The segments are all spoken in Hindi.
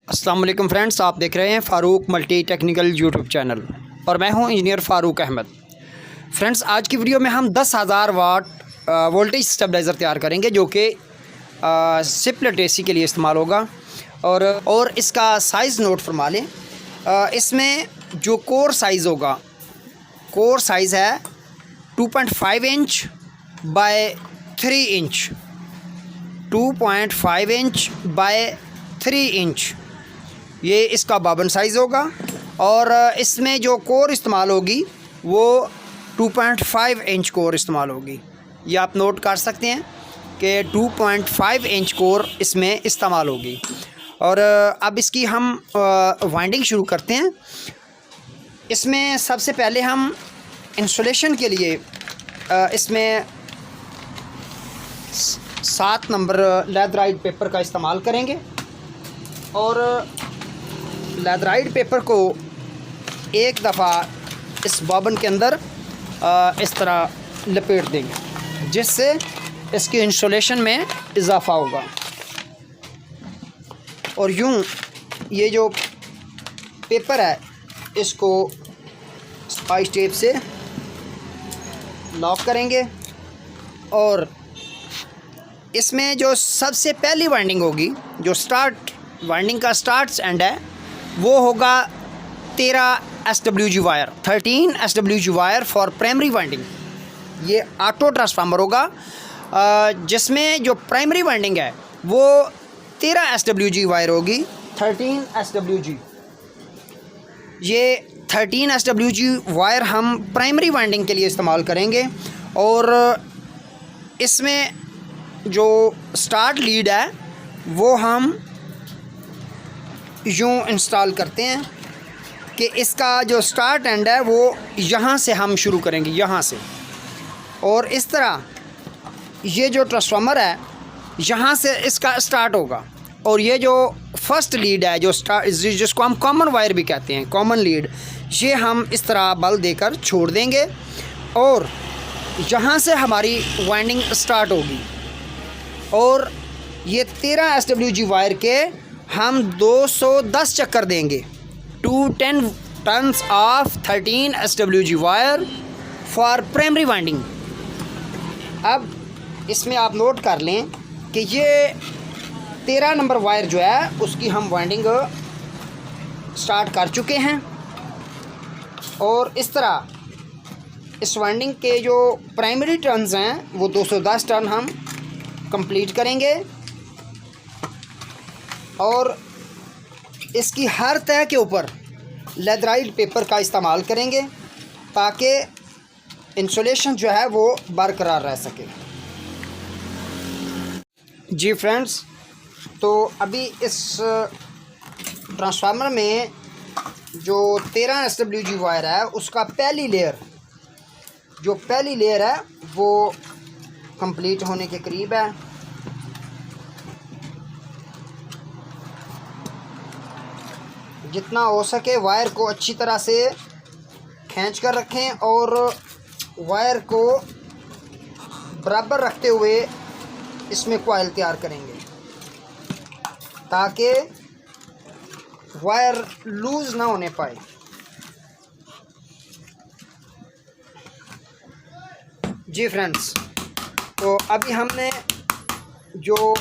अस्सलाम वालेकुम फ्रेंड्स, आप देख रहे हैं Farooq multi technical YouTube channel और मैं हूं इंजीनियर फ़ारूक अहमद। फ्रेंड्स, आज की वीडियो में हम 10,000 वाट वोल्टेज स्टेबलाइज़र तैयार करेंगे जो कि स्प्लिट एसी के लिए इस्तेमाल होगा। और इसका साइज़ नोट फरमा लें। इसमें जो कोर साइज़ होगा, कोर साइज़ है 2.5 inch by 3 inch, 2.5 inch by 3 inch, ये इसका बाबन साइज़ होगा। और इसमें जो कोर इस्तेमाल होगी वो 2.5 इंच कोर इस्तेमाल होगी। ये आप नोट कर सकते हैं कि 2.5 इंच कोर इसमें इस्तेमाल होगी। और अब इसकी हम वाइंडिंग शुरू करते हैं। इसमें सबसे पहले हम इंसुलेशन के लिए इसमें 7 नंबर लेदराइट पेपर का इस्तेमाल करेंगे और लेदराइट पेपर को एक दफ़ा इस बॉबन के अंदर इस तरह लपेट देंगे, जिससे इसकी इंसुलेशन में इजाफ़ा होगा। और यूँ ये जो पेपर है इसको स्पाइस टेप से लॉक करेंगे और इसमें जो सबसे पहली वाइंडिंग होगी, जो स्टार्ट वाइंडिंग का स्टार्ट एंड है, वो होगा 13 SWG wire, 13 SWG wire for primary winding. ये ऑटो ट्रांसफार्मर होगा जिसमें जो प्राइमरी वाइंडिंग है वो 13 SWG वायर होगी, 13 SWG। ये 13 SWG वायर हम प्राइमरी वाइंडिंग के लिए इस्तेमाल करेंगे। और इसमें जो स्टार्ट लीड है वो हम यूँ इंस्टॉल करते हैं कि इसका जो स्टार्ट एंड है वो यहाँ से हम शुरू करेंगे, यहाँ से। और इस तरह ये जो ट्रांसफार्मर है यहाँ से इसका स्टार्ट होगा। और ये जो फर्स्ट लीड है, जो स्टार्ट, जिसको हम कॉमन वायर भी कहते हैं, कॉमन लीड, ये हम इस तरह बल देकर छोड़ देंगे और यहाँ से हमारी वाइंडिंग स्टार्ट होगी। और ये 13 SWG वायर के हम 210 चक्कर देंगे, 210 turns of 13 SWG wire for primary winding. अब इसमें आप नोट कर लें कि ये 13 नंबर वायर जो है उसकी हम वाइंडिंग स्टार्ट कर चुके हैं। और इस तरह इस वाइंडिंग के जो प्राइमरी टर्न्स हैं वो 210 टर्न हम कंप्लीट करेंगे। और इसकी हर तह के ऊपर लेदराइट पेपर का इस्तेमाल करेंगे ताकि इंसुलेशन जो है वो बरकरार रह सके। जी फ्रेंड्स, तो अभी इस ट्रांसफार्मर में जो 13 SWG वायर है उसका पहली लेयर है वो कंप्लीट होने के करीब है। जितना हो सके वायर को अच्छी तरह से खींच कर रखें और वायर को बराबर रखते हुए इसमें कॉइल तैयार करेंगे ताकि वायर लूज़ ना होने पाए। जी फ्रेंड्स, तो अभी हमने जो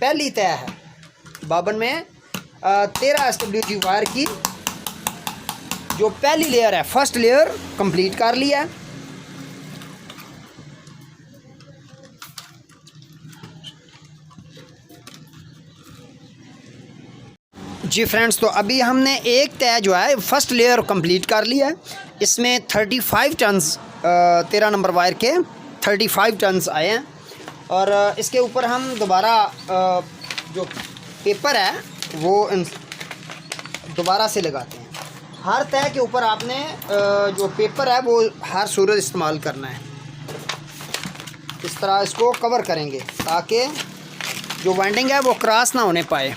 पहली तय है बाबन में 13 SWG वायर की जो पहली लेयर है, फर्स्ट लेयर कंप्लीट कर लिया है। जी फ्रेंड्स, तो अभी हमने एक तय जो है फर्स्ट लेयर कंप्लीट कर लिया है। इसमें 35 टन्स 13 नंबर वायर के 35 टन्स आए हैं। और इसके ऊपर हम दोबारा जो पेपर है वो दोबारा से लगाते हैं। हर तह के ऊपर आपने जो पेपर है वो हर सूरत इस्तेमाल करना है। इस तरह इसको कवर करेंगे ताकि जो वाइंडिंग है वो क्रॉस ना होने पाए।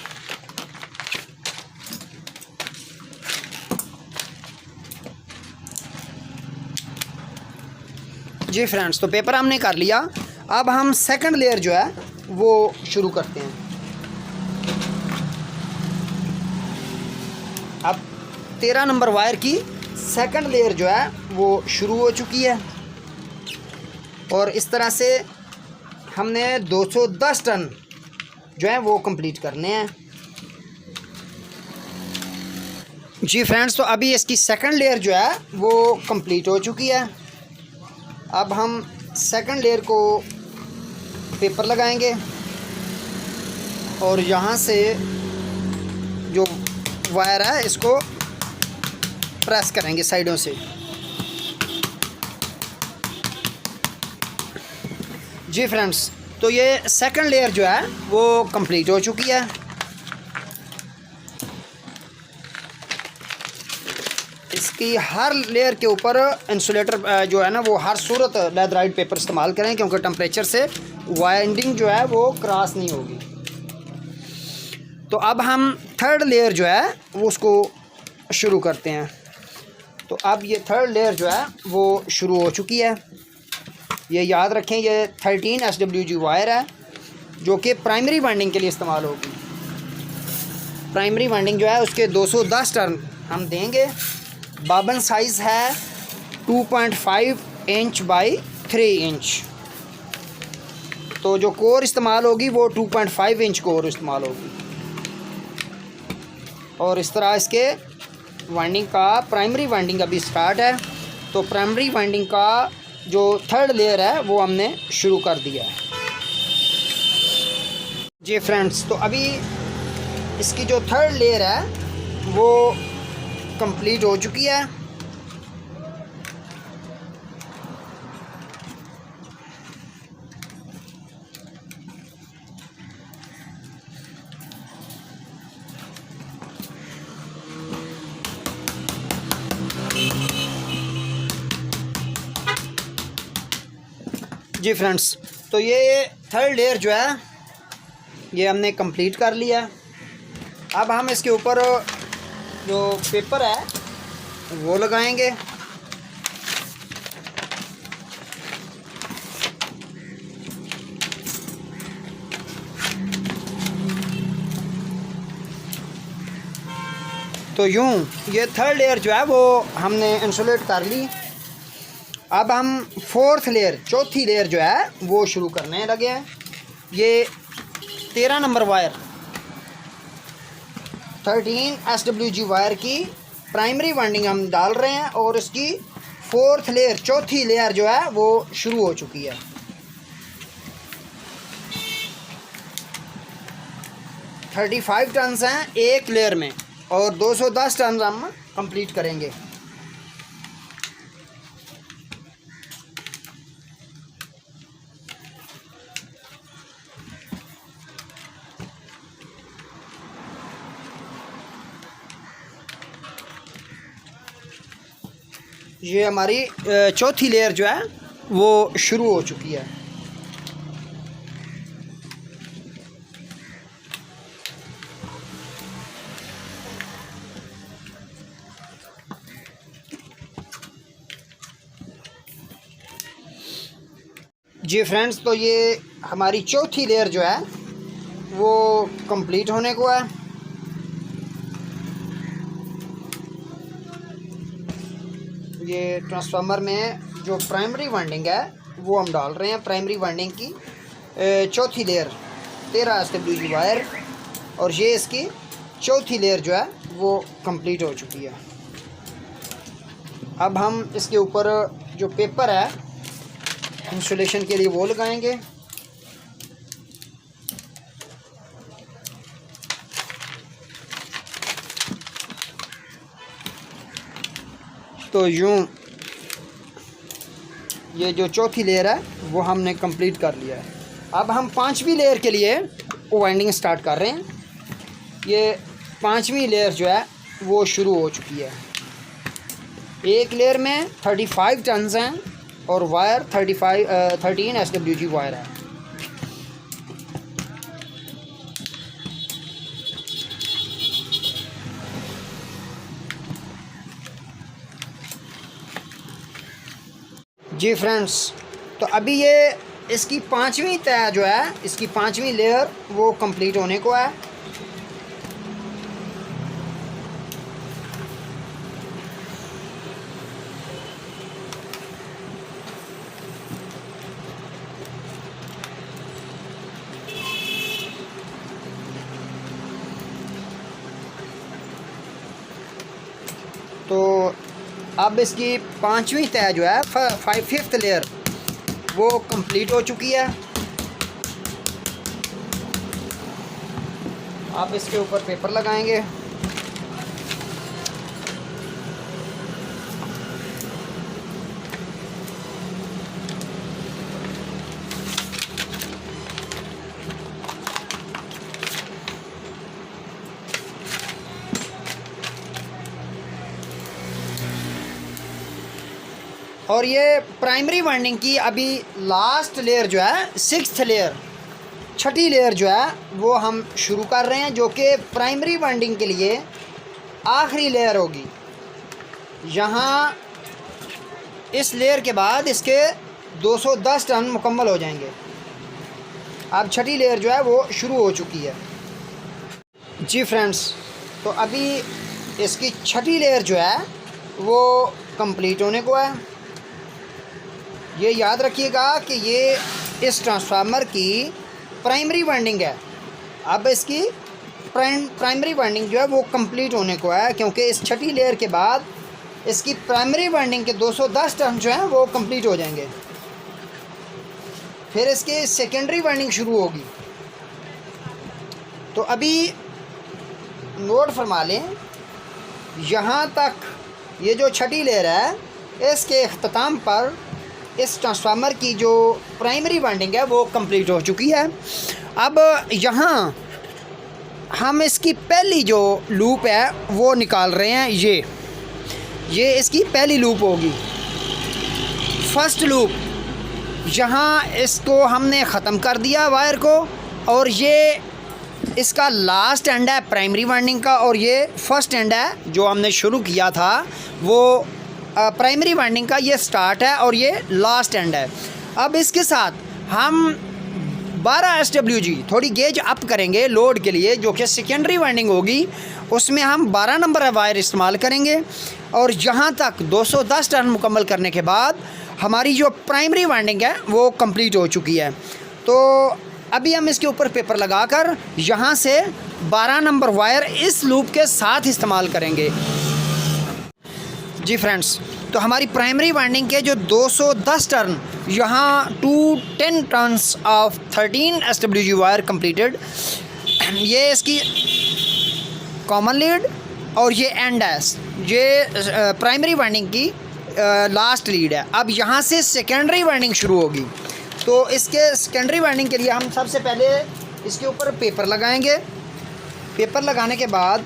जी फ्रेंड्स, तो पेपर हमने कर लिया। अब हम सेकंड लेयर जो है वो शुरू करते हैं। अब 13 नंबर वायर की सेकंड लेयर जो है वो शुरू हो चुकी है और इस तरह से हमने 210 टन जो है वो कंप्लीट करने हैं। जी फ्रेंड्स, तो अभी इसकी सेकंड लेयर जो है वो कंप्लीट हो चुकी है। अब हम सेकंड लेयर को पेपर लगाएंगे और यहाँ से जो वायर है इसको प्रेस करेंगे साइडों से। जी फ्रेंड्स, तो ये सेकंड लेयर जो है वो कंप्लीट हो चुकी है। इसकी हर लेयर के ऊपर इंसुलेटर जो है ना वो हर सूरत लेदराइट पेपर इस्तेमाल करें, क्योंकि टेम्परेचर से वाइंडिंग जो है वो क्रॉस नहीं होगी। तो अब हम थर्ड लेयर जो है वो उसको शुरू करते हैं। तो अब ये थर्ड लेयर जो है वो शुरू हो चुकी है। ये याद रखें, ये 13 SWG वायर है जो कि प्राइमरी वाइंडिंग के लिए इस्तेमाल होगी। प्राइमरी वाइंडिंग जो है उसके 210 टर्न हम देंगे। बाबन साइज़ है 2.5 इंच बाई 3 इंच। तो जो कोर इस्तेमाल होगी वो 2.5 इंच कोर इस्तेमाल होगी। और इस तरह इसके वाइंडिंग का प्राइमरी वाइंडिंग अभी स्टार्ट है। तो प्राइमरी वाइंडिंग का जो थर्ड लेयर है वो हमने शुरू कर दिया है। जी फ्रेंड्स, तो अभी इसकी जो थर्ड लेयर है वो कंप्लीट हो चुकी है। जी फ्रेंड्स, तो ये थर्ड लेयर जो है ये हमने कंप्लीट कर लिया। अब हम इसके ऊपर जो पेपर है वो लगाएंगे। तो यूँ ये थर्ड लेयर जो है वो हमने इंसुलेट कर ली। अब हम फोर्थ लेयर, चौथी लेयर जो है वो शुरू करने लगे हैं। ये 13 नंबर वायर 13 SWG वायर की प्राइमरी वाइंडिंग हम डाल रहे हैं और इसकी फोर्थ लेयर, चौथी लेयर जो है वो शुरू हो चुकी है। थर्टी 35 टन हैं एक लेयर में और 210 टन हम कंप्लीट करेंगे। ये हमारी चौथी लेयर जो है वो शुरू हो चुकी है। जी फ्रेंड्स, तो ये हमारी चौथी लेयर जो है वो कंप्लीट होने को है। ये ट्रांसफार्मर में जो प्राइमरी वाइंडिंग है वो हम डाल रहे हैं। प्राइमरी वाइंडिंग की चौथी लेयर 13 SWG वायर और ये इसकी चौथी लेयर जो है वो कंप्लीट हो चुकी है। अब हम इसके ऊपर जो पेपर है इंसुलेशन के लिए वो लगाएंगे। तो यूँ ये जो चौथी लेयर है वो हमने कंप्लीट कर लिया है। अब हम पांचवी लेयर के लिए वाइंडिंग स्टार्ट कर रहे हैं। ये पांचवी लेयर जो है वो शुरू हो चुकी है। एक लेयर में 35 टन हैं और वायर 13 SWG वायर है। जी फ्रेंड्स, तो अभी ये इसकी पांचवी तह जो है, इसकी पांचवी लेयर वो कंप्लीट होने को है। अब इसकी 5वीं तह जो है 5th लेयर वो कंप्लीट हो चुकी है। अब इसके ऊपर पेपर लगाएंगे। और ये प्राइमरी वाइंडिंग की अभी लास्ट लेयर जो है 6th लेयर, छठी लेयर जो है वो हम शुरू कर रहे हैं, जो कि प्राइमरी वाइंडिंग के लिए आखिरी लेयर होगी। यहाँ इस लेयर के बाद इसके 210 टर्न मुकम्मल हो जाएंगे। अब छठी लेयर जो है वो शुरू हो चुकी है। जी फ्रेंड्स, तो अभी इसकी छठी लेयर जो है वो कंप्लीट होने को है। ये याद रखिएगा कि ये इस ट्रांसफार्मर की प्राइमरी वाइंडिंग है। अब इसकी प्राइमरी वाइंडिंग जो है वो कंप्लीट होने को है, क्योंकि इस छठी लेयर के बाद इसकी प्राइमरी वाइंडिंग के 210 टर्न जो हैं वो कंप्लीट हो जाएंगे। फिर इसकी सेकेंडरी वाइंडिंग शुरू होगी। तो अभी नोट फरमा लें, यहाँ तक ये जो छठी लेयर है इसके अख्ताम पर इस ट्रांसफार्मर की जो प्राइमरी वाइंडिंग है वो कंप्लीट हो चुकी है। अब यहाँ हम इसकी पहली जो लूप है वो निकाल रहे हैं। ये इसकी पहली लूप होगी, फर्स्ट लूप। यहाँ इसको हमने ख़त्म कर दिया वायर को, और ये इसका लास्ट एंड है प्राइमरी वाइंडिंग का, और ये फर्स्ट एंड है जो हमने शुरू किया था वो प्राइमरी वाइंडिंग का। ये स्टार्ट है और ये लास्ट एंड है। अब इसके साथ हम 12 SWG थोड़ी गेज अप करेंगे लोड के लिए, जो कि सेकेंडरी वाइंडिंग होगी। उसमें हम 12 नंबर वायर इस्तेमाल करेंगे, और यहाँ तक 210 टर्न मुकम्मल करने के बाद हमारी जो प्राइमरी वाइंडिंग है वो कंप्लीट हो चुकी है। तो अभी हम इसके ऊपर पेपर लगाकर यहाँ से 12 नंबर वायर इस लूप के साथ इस्तेमाल करेंगे। जी फ्रेंड्स, तो हमारी प्राइमरी वाइंडिंग के जो 210 टर्न, यहाँ 210 turns of 13 SWG wire completed. ये इसकी कॉमन लीड और ये एंड है, ये प्राइमरी वाइंडिंग की लास्ट लीड है। अब यहाँ से सेकेंडरी वाइंडिंग शुरू होगी। तो इसके सेकेंडरी वाइंडिंग के लिए हम सबसे पहले इसके ऊपर पेपर लगाएंगे। पेपर लगाने के बाद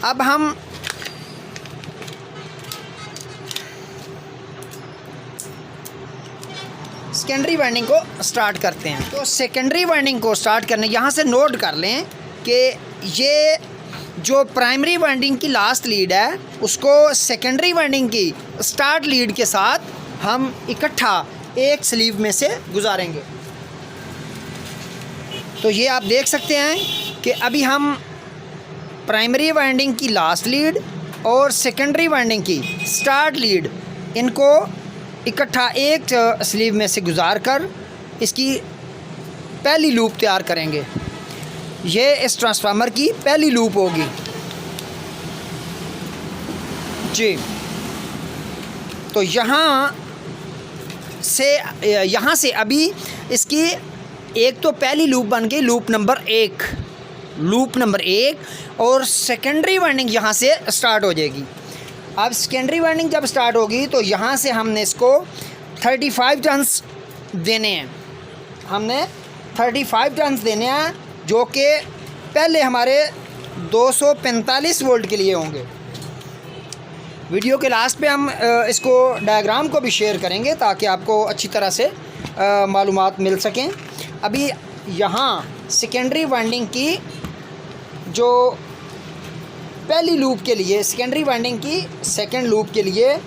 अब हम सेकेंडरी वाइंडिंग को स्टार्ट करते हैं। तो सेकेंडरी वाइंडिंग को स्टार्ट करने, यहाँ से नोट कर लें कि ये जो प्राइमरी वाइंडिंग की लास्ट लीड है उसको सेकेंडरी वाइंडिंग की स्टार्ट लीड के साथ हम इकट्ठा एक स्लीव में से गुजारेंगे। तो ये आप देख सकते हैं कि अभी हम प्राइमरी वाइंडिंग की लास्ट लीड और सेकेंडरी वाइंडिंग की स्टार्ट लीड, इनको इकट्ठा एक स्लीव में से गुजार कर इसकी पहली लूप तैयार करेंगे। ये इस ट्रांसफार्मर की पहली लूप होगी। जी, तो यहाँ से अभी इसकी एक तो पहली लूप बन गई, लूप नंबर एक, और सेकेंडरी वाइंडिंग यहाँ से स्टार्ट हो जाएगी। अब सेकेंडरी वाइंडिंग जब स्टार्ट होगी तो यहाँ से हमने इसको 35 टर्न्स देने हैं। हमने 35 टर्न्स देने हैं, जो कि पहले हमारे 245 वोल्ट के लिए होंगे। वीडियो के लास्ट पे हम इसको डायग्राम को भी शेयर करेंगे ताकि आपको अच्छी तरह से मालूमात मिल सकें। अभी यहाँ सेकेंडरी वाइंडिंग की जो पहली लूप के लिए, सेकेंडरी वाइंडिंग की सेकंड लूप के लिए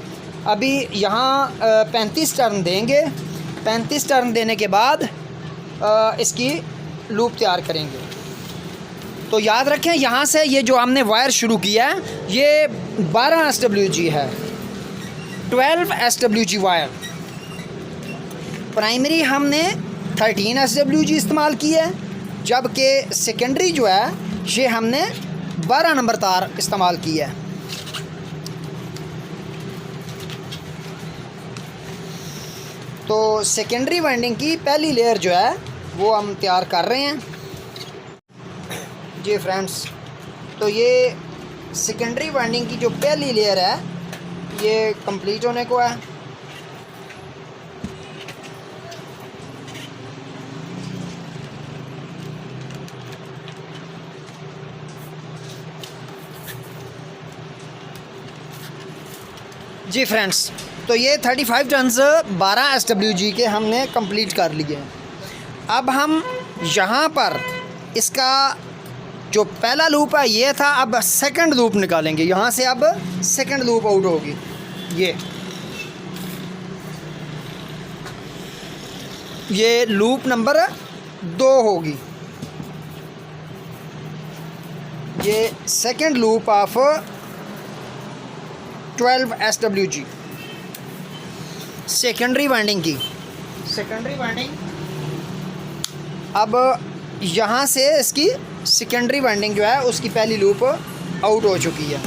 अभी यहाँ 35 टर्न देंगे। 35 टर्न देने के बाद इसकी लूप तैयार करेंगे। तो याद रखें, यहाँ से ये जो हमने वायर शुरू किया है ये 12 SWG है, 12 SWG वायर। प्राइमरी हमने 13 SWG इस्तेमाल की है, जबकि सेकेंडरी जो है ये हमने 12 नंबर तार इस्तेमाल की है। तो सेकेंडरी वाइंडिंग की पहली लेयर जो है वो हम तैयार कर रहे हैं। जी फ्रेंड्स, तो ये सेकेंडरी वाइंडिंग की जो पहली लेयर है ये कंप्लीट होने को है। जी फ्रेंड्स, तो ये 35 टन्स 12 SWG के हमने कंप्लीट कर लिए हैं। अब हम यहाँ पर इसका जो पहला लूप है ये था, अब सेकंड लूप निकालेंगे। यहाँ से अब सेकंड लूप आउट होगी। ये लूप नंबर 2 होगी। ये second loop of 12 SWG secondary winding की। सेकेंडरी वाइंडिंग अब यहाँ से इसकी सेकेंडरी वाइंडिंग जो है उसकी पहली लूप आउट हो चुकी है।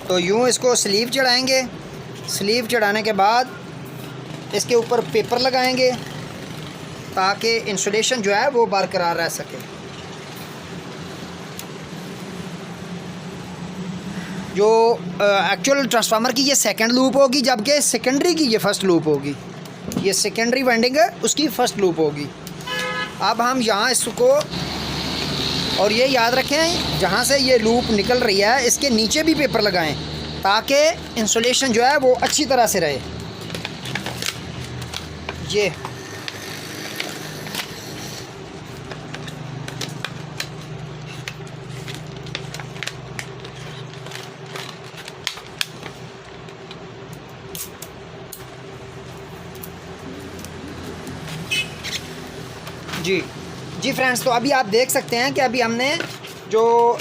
तो यूँ इसको स्लीव चढ़ाएंगे। स्लीव चढ़ाने के बाद इसके ऊपर पेपर लगाएंगे ताकि इंसुलेशन जो है वो बरकरार रह सके। जो एक्चुअल ट्रांसफार्मर की ये सेकंड लूप होगी, जबकि सेकेंडरी की ये फर्स्ट लूप होगी। ये सेकेंडरी वाइंडिंग है, उसकी फ़र्स्ट लूप होगी। अब हम यहाँ इसको, और ये याद रखें जहाँ से ये लूप निकल रही है इसके नीचे भी पेपर लगाएं ताकि इंसुलेशन जो है वो अच्छी तरह से रहे। ये जी फ्रेंड्स, तो अभी आप देख सकते हैं कि अभी हमने जो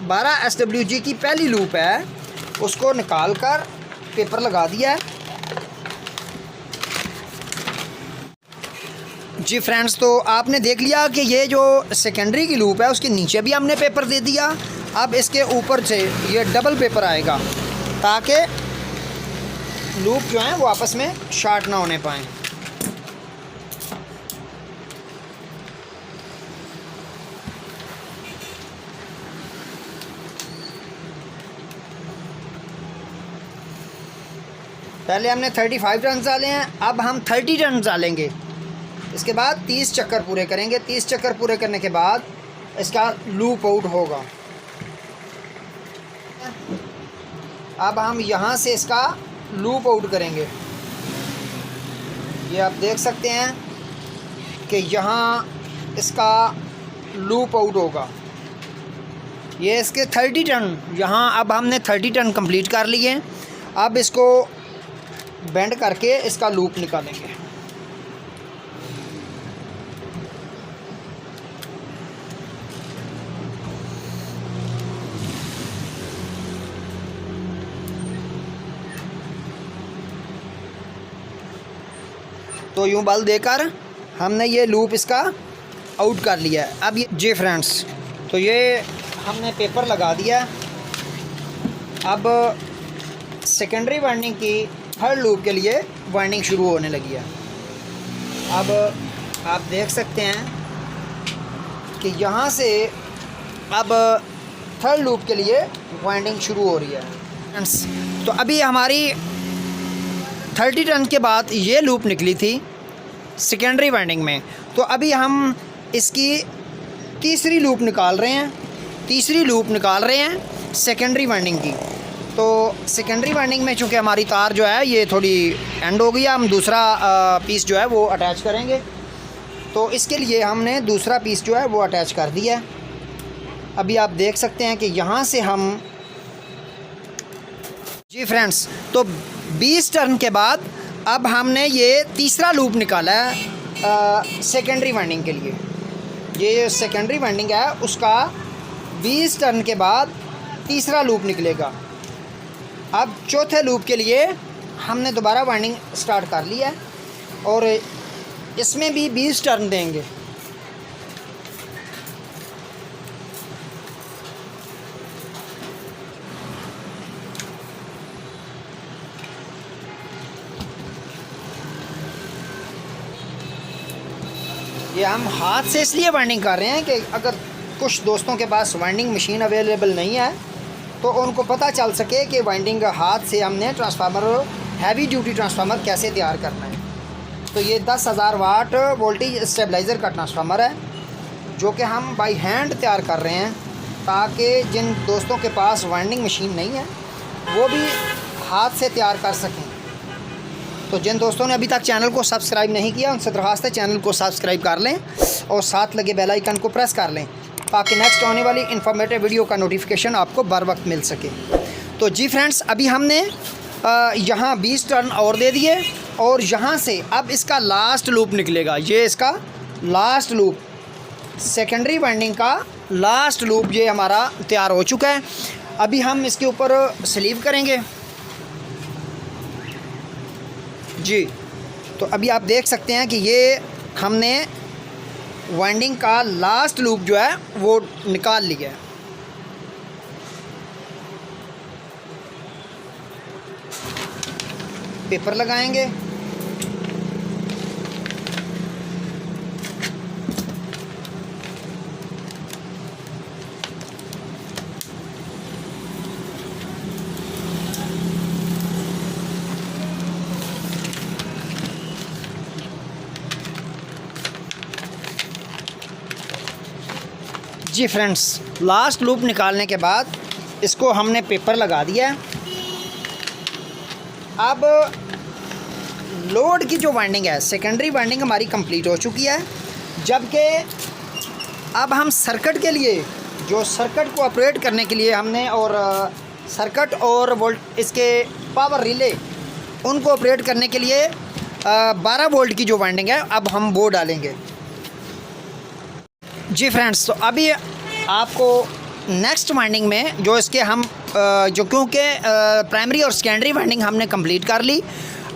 12 SWG की पहली लूप है उसको निकाल कर पेपर लगा दिया है। जी फ्रेंड्स, तो आपने देख लिया कि ये जो सेकेंडरी की लूप है उसके नीचे भी हमने पेपर दे दिया। अब इसके ऊपर से ये डबल पेपर आएगा ताकि लूप जो हैं वो आपस में शॉर्ट ना होने पाएँ। पहले हमने 35 टन डाले हैं, अब हम 30 टन डालेंगे। इसके बाद 30 चक्कर पूरे करेंगे। 30 चक्कर पूरे करने के बाद इसका लूप आउट होगा। अब हम यहाँ से इसका लूप आउट करेंगे। ये आप देख सकते हैं कि यहाँ इसका लूप आउट होगा। ये इसके 30 टन, यहाँ अब हमने 30 टन कंप्लीट कर लिए। अब इसको बेंड करके इसका लूप निकालेंगे। तो यूँ बल देकर हमने ये लूप इसका आउट कर लिया है। अब ये जी फ्रेंड्स, तो ये हमने पेपर लगा दिया। अब सेकेंडरी वाइंडिंग की थर्ड लूप के लिए वाइंडिंग शुरू होने लगी है। अब आप देख सकते हैं कि यहाँ से अब थर्ड लूप के लिए वाइंडिंग शुरू हो रही है फ्रेंड्स। तो अभी हमारी 30 टन के बाद ये लूप निकली थी सेकेंडरी वाइंडिंग में। तो अभी हम इसकी तीसरी लूप निकाल रहे हैं सेकेंडरी वाइंडिंग की। तो सेकेंडरी वाइंडिंग में चूँकि हमारी तार जो है ये थोड़ी एंड हो गई है, हम दूसरा पीस जो है वो अटैच करेंगे। तो इसके लिए हमने दूसरा पीस जो है वो अटैच कर दिया है। अभी आप देख सकते हैं कि यहाँ से हम जी फ्रेंड्स, तो 20 टर्न के बाद अब हमने ये तीसरा लूप निकाला है सेकेंडरी वाइंडिंग के लिए। ये सेकेंडरी वाइंडिंग है उसका 20 टर्न के बाद तीसरा लूप निकलेगा। अब चौथे लूप के लिए हमने दोबारा वाइंडिंग स्टार्ट कर लिया है और इसमें भी 20 टर्न देंगे। ये हम हाथ से इसलिए वाइंडिंग कर रहे हैं कि अगर कुछ दोस्तों के पास वाइंडिंग मशीन अवेलेबल नहीं है तो उनको पता चल सके कि वाइंडिंग हाथ से हमने ट्रांसफार्मर, हैवी ड्यूटी ट्रांसफार्मर कैसे तैयार करना है। तो ये 10,000 वाट वोल्टेज स्टेबलाइज़र का ट्रांसफार्मर है जो कि हम बाई हैंड तैयार कर रहे हैं, ताकि जिन दोस्तों के पास वाइंडिंग मशीन नहीं है वो भी हाथ से तैयार कर सकें। तो जिन दोस्तों ने अभी तक चैनल को सब्सक्राइब नहीं किया उनसे दरख्वास्त है चैनल को सब्सक्राइब कर लें और साथ लगे बेल आइकन को प्रेस कर लें ताकि नेक्स्ट आने वाली इन्फॉर्मेटिव वीडियो का नोटिफिकेशन आपको बर वक्त मिल सके। तो जी फ्रेंड्स, अभी हमने यहाँ 20 टर्न और दे दिए और यहाँ से अब इसका लास्ट लूप निकलेगा। ये इसका लास्ट लूप, सेकेंडरी वाइंडिंग का लास्ट लूप ये हमारा तैयार हो चुका है। अभी हम इसके ऊपर स्लीव करेंगे जी। तो अभी आप देख सकते हैं कि ये हमने वाइंडिंग का लास्ट लूप जो है वो निकाल लिया है। पेपर लगाएंगे, जी फ्रेंड्स, लास्ट लूप निकालने के बाद इसको हमने पेपर लगा दिया है। अब लोड की जो वाइंडिंग है, सेकेंडरी वाइंडिंग हमारी कंप्लीट हो चुकी है, जबकि अब हम सर्किट के लिए, जो सर्किट को ऑपरेट करने के लिए हमने और सर्किट और वोल्ट इसके पावर रिले उनको ऑपरेट करने के लिए 12 वोल्ट की जो वाइंडिंग है अब हम वो डालेंगे जी फ्रेंड्स। तो अभी आपको नेक्स्ट वाइंडिंग में जो इसके हम जो क्योंकि प्राइमरी और सेकेंडरी वाइंडिंग हमने कंप्लीट कर ली,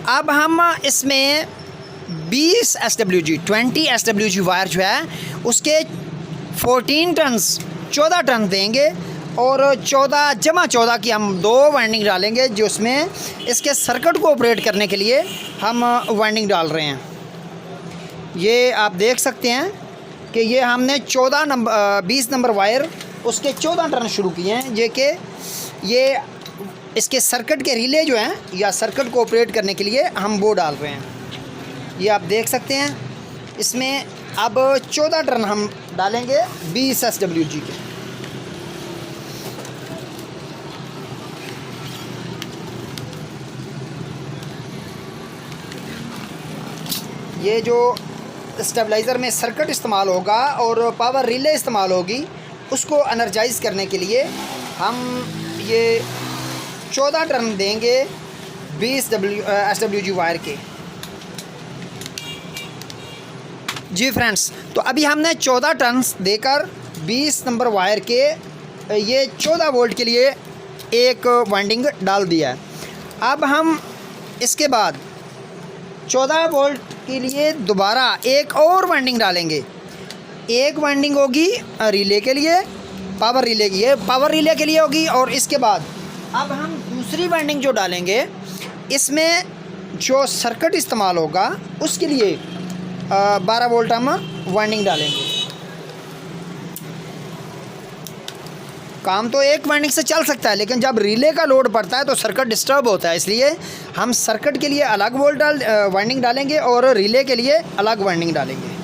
अब हम इसमें 20 SWG वायर जो है उसके 14 टन्स 14 टन देंगे और 14 जमा 14 की हम 2 वाइंडिंग डालेंगे, जो उसमें इसके सर्किट को ऑपरेट करने के लिए हम वाइंडिंग डाल रहे हैं। ये आप देख सकते हैं कि ये हमने 20 नंबर वायर उसके 14 टर्न शुरू किए हैं, ये कि ये इसके सर्किट के रिले जो हैं या सर्किट को ऑपरेट करने के लिए हम वो डाल रहे हैं। ये आप देख सकते हैं, इसमें अब 14 टर्न हम डालेंगे 20 SWG के। ये जो स्टेबलाइज़र में सर्किट इस्तेमाल होगा और पावर रिले इस्तेमाल होगी, उसको एनर्जाइज़ करने के लिए हम ये 14 टर्न देंगे 20 SWG वायर के जी फ्रेंड्स। तो अभी हमने 14 टर्न देकर 20 नंबर वायर के ये 14 वोल्ट के लिए एक वाइंडिंग डाल दिया है। अब हम इसके बाद 14 वोल्ट के लिए दोबारा एक और वाइंडिंग डालेंगे। एक वाइंडिंग होगी रिले के लिए, पावर रिले की, पावर रिले के लिए होगी, और इसके बाद अब हम दूसरी वाइंडिंग जो डालेंगे इसमें जो सर्किट इस्तेमाल होगा उसके लिए 12 वोल्ट हम वाइंडिंग डालेंगे। काम तो एक वाइंडिंग से चल सकता है, लेकिन जब रिले का लोड पड़ता है तो सर्किट डिस्टर्ब होता है, इसलिए हम सर्किट के लिए अलग वाइंडिंग डालेंगे और रिले के लिए अलग वाइंडिंग डालेंगे।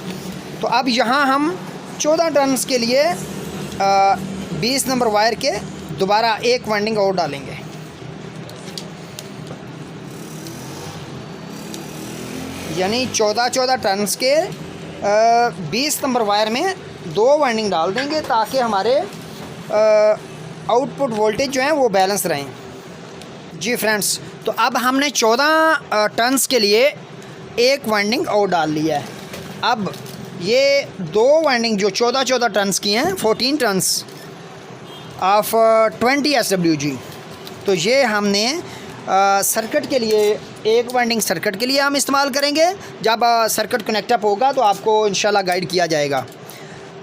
तो अब यहाँ हम 14 टर्न्स के लिए 20 नंबर वायर के दोबारा एक वाइंडिंग और डालेंगे। यानी 14 टर्न्स के 20 नंबर वायर में 2 वाइंडिंग डाल देंगे ताकि हमारे आउटपुट वोल्टेज जो है वो बैलेंस रहें जी फ्रेंड्स। तो अब हमने 14 टर्न्स के लिए एक वाइंडिंग और डाल लिया है। अब ये 2 वाइंडिंग जो 14 टर्न्स की हैं, 14 टर्न्स ऑफ 20 SWG, तो ये हमने सर्किट के लिए एक वाइंडिंग सर्किट के लिए हम इस्तेमाल करेंगे। जब सर्किट कनेक्ट अप होगा तो आपको इंशाल्लाह गाइड किया जाएगा।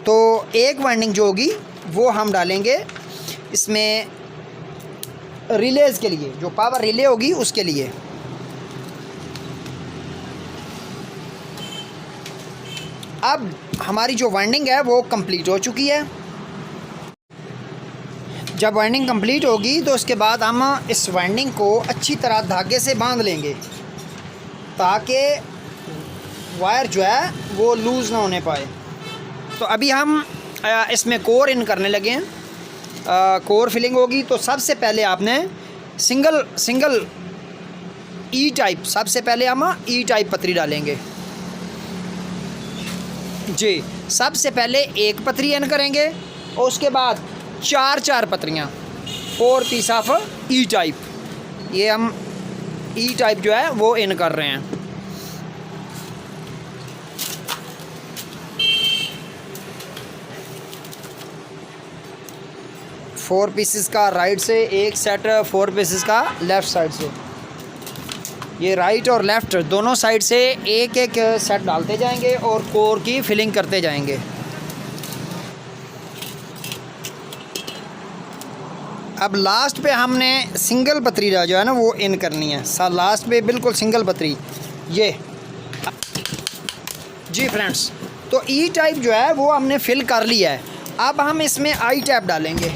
तो एक वाइंडिंग जो होगी वो हम डालेंगे इसमें रिलेज़ के लिए, जो पावर रिले होगी उसके लिए। अब हमारी जो वाइंडिंग है वो कंप्लीट हो चुकी है। जब वाइंडिंग कंप्लीट होगी तो उसके बाद हम इस वाइंडिंग को अच्छी तरह धागे से बांध लेंगे ताकि वायर जो है वो लूज़ ना होने पाए। तो अभी हम इसमें कोर इन करने लगे हैं। कोर फिलिंग होगी तो सबसे पहले आपने सिंगल ई टाइप, सबसे पहले हम ई टाइप पतरी डालेंगे जी। सबसे पहले एक पतरी इन करेंगे और उसके बाद चार पतरियाँ, 4 पीस ऑफ ई टाइप। ये हम ई टाइप जो है वो इन कर रहे हैं। 4 पीसेस का राइट से, एक सेट 4 पीसेस का लेफ़्ट साइड से। ये राइट और लेफ़्ट दोनों साइड से एक एक सेट डालते जाएंगे और कोर की फिलिंग करते जाएंगे। अब लास्ट पे हमने सिंगल पतरी जो है ना वो इन करनी है। लास्ट पे बिल्कुल सिंगल पतरी ये जी फ्रेंड्स। तो ई टाइप जो है वो हमने फिल कर लिया है। अब हम इसमें आई टैप डालेंगे।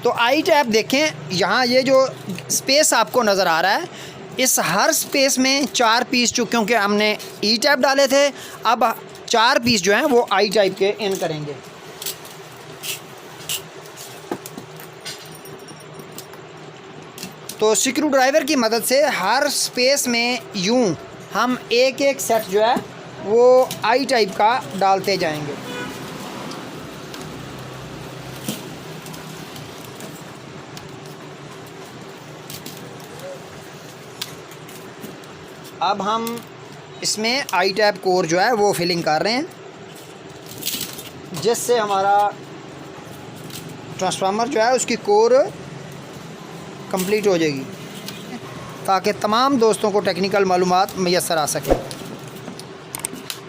तो आई टैप देखें, यहाँ ये जो स्पेस आपको नज़र आ रहा है, इस हर स्पेस में 4 पीस, क्योंकि हमने ई टैप डाले थे, अब 4 पीस जो हैं वो आई टाइप के इन करेंगे। तो स्क्रू ड्राइवर की मदद से हर स्पेस में यूं हम एक एक सेट जो है वो आई टाइप का डालते जाएंगे। अब हम इसमें आई टैप कोर जो है वो फिलिंग कर रहे हैं, जिससे हमारा ट्रांसफार्मर जो है उसकी कोर कंप्लीट हो जाएगी, ताकि तमाम दोस्तों को टेक्निकल मालूमात मैसर आ सके।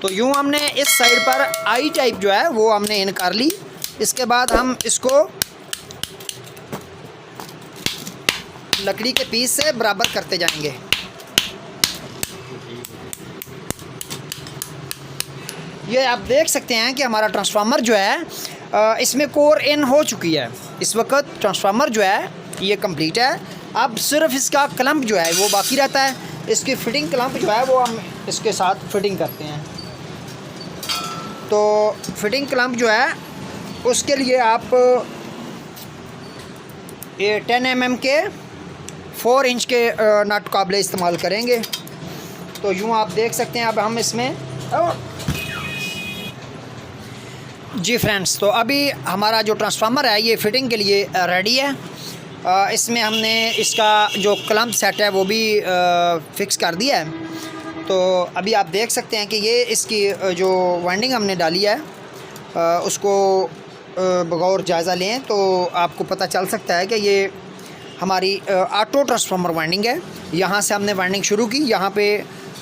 तो यूँ हमने इस साइड पर आई टाइप जो है वो हमने इन कर ली। इसके बाद हम इसको लकड़ी के पीस से बराबर करते जाएंगे। ये आप देख सकते हैं कि हमारा ट्रांसफार्मर जो है इसमें कोर इन हो चुकी है। इस वक्त ट्रांसफार्मर जो है ये कंप्लीट है। अब सिर्फ इसका क्लम्प जो है वो बाकी रहता है। इसकी फिटिंग क्लम्प जो है वो हम इसके साथ फिटिंग करते हैं। तो फिटिंग क्लम्प जो है उसके लिए आप ये 10 mm के 4 इंच के नट काबले इस्तेमाल करेंगे। तो यूँ आप देख सकते हैं। अब हम इसमें जी फ्रेंड्स, तो अभी हमारा जो ट्रांसफार्मर है ये फिटिंग के लिए रेडी है। इसमें हमने इसका जो क्लम्प सेट है वो भी फिक्स कर दिया है। तो अभी आप देख सकते हैं कि ये इसकी जो वाइंडिंग हमने डाली है उसको बगौर जायज़ा लें तो आपको पता चल सकता है कि ये हमारी ऑटो ट्रांसफार्मर वाइंडिंग है। यहाँ से हमने वाइंडिंग शुरू की, यहाँ पे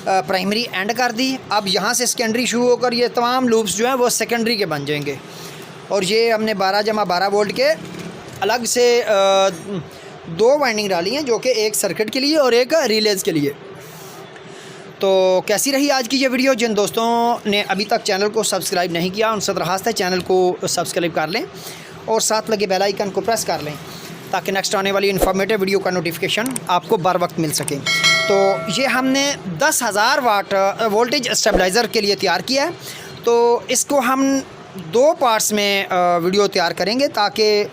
प्राइमरी एंड कर दी। अब यहाँ से सेकेंडरी शुरू होकर ये तमाम लूप्स जो हैं वो सेकेंडरी के बन जाएंगे। और ये हमने 12/12 वोल्ट के अलग से 2 वाइंडिंग डाली हैं, जो कि एक सर्किट के लिए और एक रिलेज़ के लिए। तो कैसी रही आज की ये वीडियो? जिन दोस्तों ने अभी तक चैनल को सब्सक्राइब नहीं किया उनसे दरख्वास्त है चैनल को सब्सक्राइब कर लें और साथ लगे बेल आइकन को प्रेस कर लें, ताकि नेक्स्ट आने वाली इन्फॉर्मेटिव वीडियो का नोटिफिकेशन आपको बर वक्त मिल सके। तो ये हमने 10,000 वाट वोल्टेज स्टेबलाइज़र के लिए तैयार किया है। तो इसको हम 2 पार्ट्स में वीडियो तैयार करेंगे, ताकि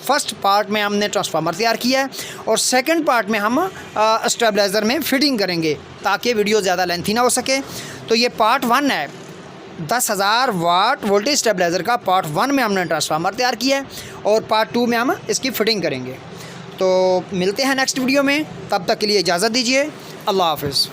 फ़र्स्ट पार्ट में हमने ट्रांसफार्मर तैयार किया है और सेकंड पार्ट में हम स्टेबलाइज़र में फ़िटिंग करेंगे, ताकि वीडियो ज़्यादा लेंथी ना हो सके। तो ये पार्ट 1 है, 10,000 वाट वोल्टेज स्टेबलाइज़र का पार्ट 1 में हमने ट्रांसफार्मर तैयार किया है और पार्ट 2 में हम इसकी फ़िटिंग करेंगे। तो मिलते हैं नेक्स्ट वीडियो में, तब तक के लिए इजाज़त दीजिए। अल्लाह हाफ़िज़।